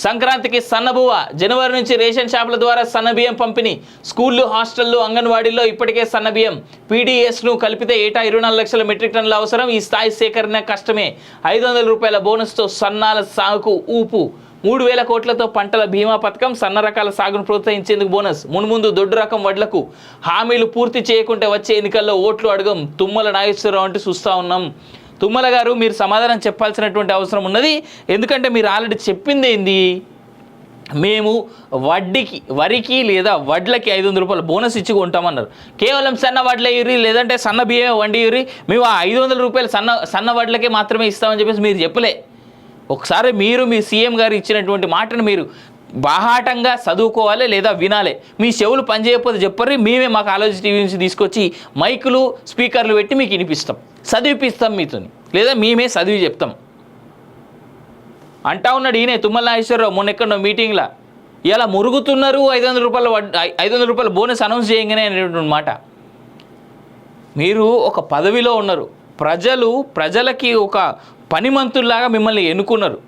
సంక్రాంతికి సన్నబువ్వ జనవరి నుంచి రేషన్ షాపుల ద్వారా సన్నబియ్యం పంపిణీ స్కూళ్ళు హాస్టళ్లు అంగన్వాడీల్లో ఇప్పటికే సన్నబియ్యం పీడీఎస్ను కలిపితే ఏటా 24 లక్షల మెట్రిక్ టన్నుల అవసరం ఈ స్థాయి సేకరణ కష్టమే 500 రూపాయల బోనస్తో సన్నాల సాగుకు ఊపు 3000 కోట్లతో పంటల బీమా పథకం సన్న రకాల సాగును ప్రోత్సహించేందుకు బోనస్ మున్ముందు దొడ్డు రకం వడ్లకు హామీలు పూర్తి చేయకుంటే వచ్చే ఎన్నికల్లో ఓట్లు అడగం తుమ్మల నాగేశ్వరరావు అంటూ చూస్తూ ఉన్నాం. తుమ్మల గారు మీరు సమాధానం చెప్పాల్సినటువంటి అవసరం ఉన్నది. ఎందుకంటే మీరు ఆల్రెడీ చెప్పింది ఏంది, మేము వరికి లేదా వడ్లకి 500 రూపాయలు బోనస్ ఇచ్చి కొంటామన్నారు. కేవలం సన్న వడ్ల ఇరి లేదంటే సన్న బియ్యం వండి ఇరి మేము ఆ 500 రూపాయలు సన్న వడ్లకే మాత్రమే ఇస్తామని చెప్పేసి మీరు చెప్పలే. ఒకసారి మీరు మీ సీఎం గారు ఇచ్చినటువంటి మాటను మీరు బాహాటంగా చదువుకోవాలి లేదా వినాలి. మీ చెవులు పనిచేయకపోతే చెప్పరు, మేమే మాకు ఆలోచన టీవీ నుంచి తీసుకొచ్చి మైకులు స్పీకర్లు పెట్టి మీకు వినిపిస్తాం, చదివిపిస్తాం మీతో, లేదా మేమే చదివి చెప్తాం అంటా ఉన్నాడు ఈయనే తుమ్మల నాగేశ్వరరావు. మొన్న ఎక్కడో మీటింగ్లో ఇలా మురుగుతున్నారు 500 రూపాయల బోనస్ అనౌన్స్ చేయగానే అనేటువంటి మాట. మీరు ఒక పదవిలో ఉన్నారు, ప్రజలకి ఒక పనిమంతుల్లాగా మిమ్మల్ని ఎన్నుకున్నారు.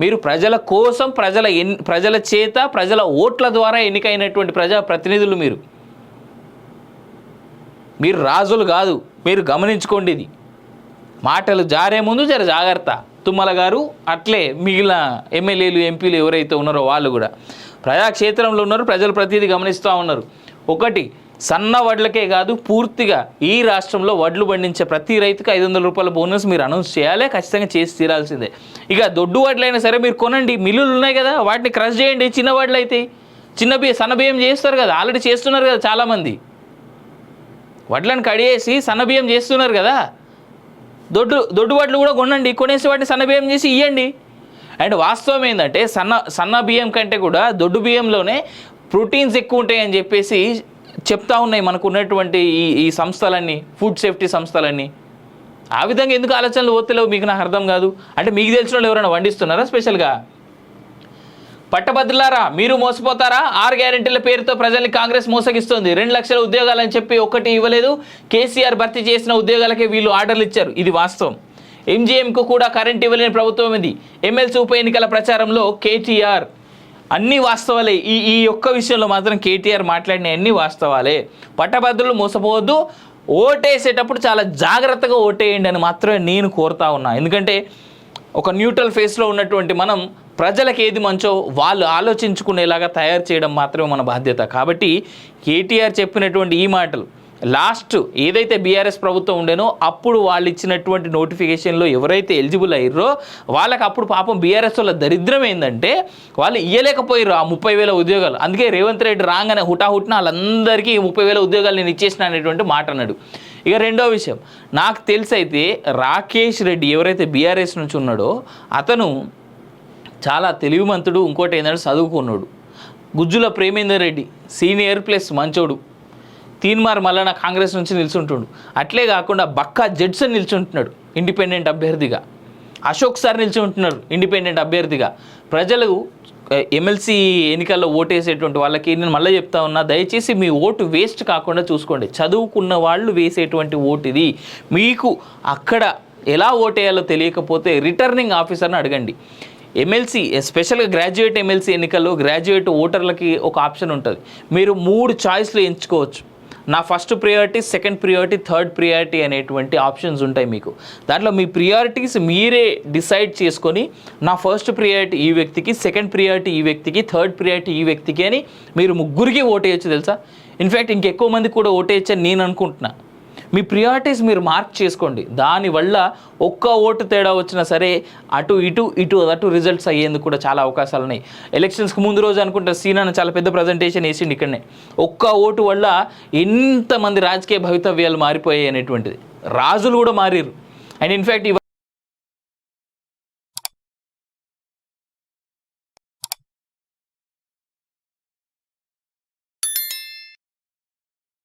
మీరు ప్రజల కోసం ప్రజల చేత ప్రజల ఓట్ల ద్వారా ఎన్నికైనటువంటి ప్రతినిధులు. మీరు రాజులు కాదు, మీరు గమనించుకోండి. ఇది మాటలు జారే ముందు జర జాగ్రత్త. తుమ్మల గారు అట్లే మిగిలిన ఎమ్మెల్యేలు ఎంపీలు ఎవరైతే ఉన్నారో వాళ్ళు కూడా ప్రజాక్షేత్రంలో ఉన్నారు, ప్రజలు ప్రతిదీ గమనిస్తూ ఉన్నారు. ఒకటి సన్న వడ్లకే కాదు, పూర్తిగా ఈ రాష్ట్రంలో వడ్లు పండించే ప్రతి రైతుకు 500 రూపాయల బోనస్ మీరు అనౌన్స్ చేయాలి, ఖచ్చితంగా చేసి తీరాల్సిందే. ఇక దొడ్డు వడ్లైనా సరే మీరు కొనండి, మిల్లులు ఉన్నాయి కదా వాటిని క్రష్ చేయండి. చిన్న వడ్లు అయితే సన్న బియ్యం చేస్తారు కదా, ఆల్రెడీ చేస్తున్నారు కదా చాలామంది, వడ్లను కడిగేసి సన్న బియ్యం చేస్తున్నారు కదా. దొడ్డు వడ్లు కూడా కొనండి, కొనేసి వాటిని సన్న బియ్యం చేసి ఇవ్వండి. అండ్ వాస్తవం ఏంటంటే సన్న బియ్యం కంటే కూడా దొడ్డు బియ్యంలోనే ప్రోటీన్స్ ఎక్కువ ఉంటాయని చెప్పేసి చెప్తా ఉన్నాయి మనకు ఉన్నటువంటి ఈ సంస్థలన్నీ, ఫుడ్ సేఫ్టీ సంస్థలన్నీ. ఆ విధంగా ఎందుకు ఆలోచనలు పోతలేవు మీకు నాకు అర్థం కాదు. అంటే మీకు తెలిసిన వాళ్ళు ఎవరైనా వండిస్తున్నారా స్పెషల్గా? పట్టభద్రులారా, మీరు మోసపోతారా? 6 గ్యారెంటీల పేరుతో ప్రజల్ని కాంగ్రెస్ మోసగిస్తోంది. 2 లక్షల ఉద్యోగాలని చెప్పి ఒక్కటి ఇవ్వలేదు. కేసీఆర్ భర్తీ చేసిన ఉద్యోగాలకే వీళ్ళు ఆర్డర్లు ఇచ్చారు. ఇది వాస్తవం. ఎంజీఎంకు కూడా కరెంట్ ఇవ్వలేని ప్రభుత్వం ఇది. ఎమ్మెల్సీ ఉప ఎన్నికల ప్రచారంలో కేటీఆర్ అన్ని వాస్తవాలే. ఈ ఒక్క విషయంలో మాత్రం కేటీఆర్ మాట్లాడిన అన్ని వాస్తవాలే. పట్టభద్రులు మోసపోవద్దు, ఓటేసేటప్పుడు చాలా జాగ్రత్తగా ఓటేయండి అని మాత్రమే నేను కోరుతా ఉన్నా. ఎందుకంటే ఒక న్యూట్రల్ ఫేస్లో ఉన్నటువంటి మనం ప్రజలకు ఏది మంచో వాళ్ళు ఆలోచించుకునేలాగా తయారు చేయడం మాత్రమే మన బాధ్యత. కాబట్టి కేటీఆర్ చెప్పినటువంటి ఈ మాటలు లాస్ట్ ఏదైతే బీఆర్ఎస్ ప్రభుత్వం ఉండేనో అప్పుడు వాళ్ళు ఇచ్చినటువంటి నోటిఫికేషన్లో ఎవరైతే ఎలిజిబుల్ అయ్యారో వాళ్ళకి అప్పుడు పాపం బీఆర్ఎస్ వాళ్ళ దరిద్రం ఏంటంటే వాళ్ళు ఇవ్వలేకపోయారు ఆ 30,000 ఉద్యోగాలు. అందుకే రేవంత్ రెడ్డి రాగానే హుటాహుట్న వాళ్ళందరికీ 30,000 ఉద్యోగాలు నేను ఇచ్చేసిన అనేటువంటి మాట అన్నాడు. ఇక రెండో విషయం, నాకు తెలిసి అయితే రాకేష్ రెడ్డి ఎవరైతే బీఆర్ఎస్ నుంచి ఉన్నాడో అతను చాలా తెలివిమంతుడు. ఇంకోటి ఏంటంటే చదువుకున్నాడు. గుజ్జుల ప్రేమేందర్ రెడ్డి సీనియర్ ప్లస్ మంచోడు. తీన్మార్ మల్లన్న కాంగ్రెస్ నుంచి నిల్చుంటున్నాడు. అట్లే కాకుండా బక్కా జడ్సన్ నిల్చుంటున్నాడు ఇండిపెండెంట్ అభ్యర్థిగా. అశోక్ సార్ నిల్చుంటున్నారు ఇండిపెండెంట్ అభ్యర్థిగా. ప్రజలు ఎమ్మెల్సీ ఎన్నికల్లో ఓటేసేటువంటి వాళ్ళకి నేను మళ్ళీ చెప్తా ఉన్నా, దయచేసి మీ ఓటు వేస్ట్ కాకుండా చూసుకోండి. చదువుకున్న వాళ్ళు వేసేటువంటి ఓటు ఇది. మీకు అక్కడ ఎలా ఓటేయాలో తెలియకపోతే రిటర్నింగ్ ఆఫీసర్ని అడగండి. ఎమ్మెల్సీ స్పెషల్గా గ్రాడ్యుయేట్ ఎమ్మెల్సీ ఎన్నికల్లో గ్రాడ్యుయేట్ ఓటర్లకి ఒక ఆప్షన్ ఉంటుంది. మీరు 3 చాయిస్లు ఎంచుకోవచ్చు. నా first priority, second priority, third priority అనేటువంటి ఆప్షన్స్ ఉంటాయి మీకు. దాంట్లో మీ ప్రియారిటీస్ మీరే డిసైడ్ చేసుకొని నా ఫస్ట్ ప్రియారిటీ ఈ వ్యక్తికి, సెకండ్ ప్రియారిటీ ఈ వ్యక్తికి, థర్డ్ ప్రియారిటీ ఈ వ్యక్తికి అని మీరు 3కి ఓటేయచ్చు తెలుసా. ఇన్ఫ్యాక్ట్ ఇంకెక్కువ మంది కూడా ఓటేయచ్చని నేను అనుకుంటున్నా. మీ ప్రియారిటీస్ మీరు మార్క్ చేసుకోండి. దానివల్ల ఒక్క ఓటు తేడా వచ్చినా సరే అటు రిజల్ట్స్ అయ్యేందుకు కూడా చాలా అవకాశాలు ఉన్నాయి. ఎలక్షన్స్కి ముందు రోజు అనుకుంటే సీనాను చాలా పెద్ద ప్రజెంటేషన్ వేసిండు ఇక్కడనే. ఒక్క ఓటు వల్ల ఎంతమంది రాజకీయ భవితవ్యాలు మారిపోయాయి అనేటువంటిది. రాజులు కూడా మారారు. And in fact